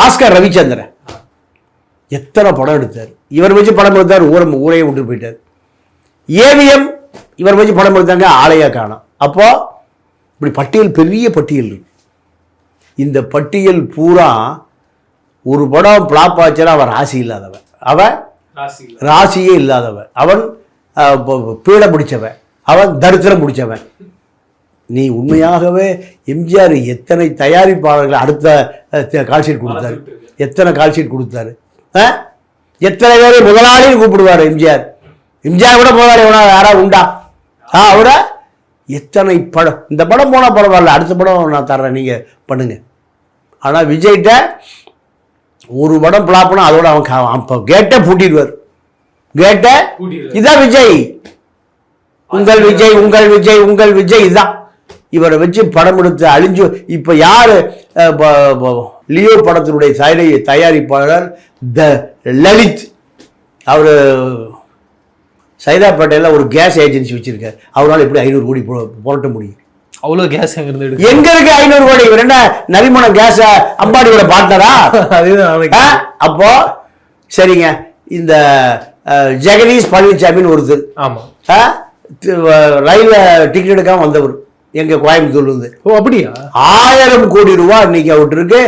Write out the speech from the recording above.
Oscar Ravichandran எத்தனை படம் எடுத்தார். இவர் வச்சு படம் எடுத்தார், ஊரையை விட்டு போயிட்டார். ஏவிஎம் இவர் வச்சு படம் எடுத்தாங்க, ஆளையா காணோம். அப்போ இப்படி பட்டியல், பெரிய பட்டியல். இந்த பட்டியல் பூரா ஒரு படம் பிளாப் ஆச்சுன்னா அவன் ராசி இல்லாதவன், அவன் ராசியே இல்லாதவன், அவன் பீட பிடிச்சவன், அவன் தரித்திரம் பிடிச்சவன். நீ உண்மையாகவே எம்ஜிஆர் எத்தனை தயாரிப்பாளர்கள் அடுத்த கால்ஷீட் கொடுத்தாரு, எத்தனை கால்ஷீட் கொடுத்தாரு, எத்தனை பேர் முதலாளின்னு கூப்பிடுவார் எம்ஜிஆர். எம்ஜிஆர் கூட முதலாளி யாராவது உண்டா? அவரை எத்தனை படம், இந்த படம் போனால் பரவாயில்ல, அடுத்த படம் நான் தர்றேன், நீங்கள் பண்ணுங்க. ஆனால் விஜய்கிட்ட ஒரு படம் பிளாப்னா அதோட அவன் அப்போ கேட்டை பூட்டிடுவார். கேட்டை இதான் விஜய், உங்கள் விஜய், உங்கள் விஜய், உங்கள் விஜய், இதுதான். இவரை வச்சு படம் எடுத்து அழிஞ்சு. இப்போ யார் லியோ படத்தினுடைய தயாரிப்பாளர் லலித், அவர் சைதாப்பேட்டையில் ஒரு கேஸ் ஏஜென்சி வச்சிருக்காரு. அவரால் எப்படி 500 கோடி புரட்ட முடியும்? அவ்வளோ கேஸ் எங்க இருக்கு? 500 கோடி? இவர் என்ன நரிமணம் கேஸ அம்பானியோட பார்ட்னரா? அப்போ சரிங்க, இந்த ஜெகதீஷ் பழனிசாமின்னு ஒருத்தர், ஆமா, ரயில்ல டிக்கெட் எடுக்காம வந்தவர் எங்க கோயம்புத்தூர்ல இருந்து. ஓ அப்படியா? 1000 கோடி ரூபாய் இன்னைக்கு அவருக்கு இருக்கு.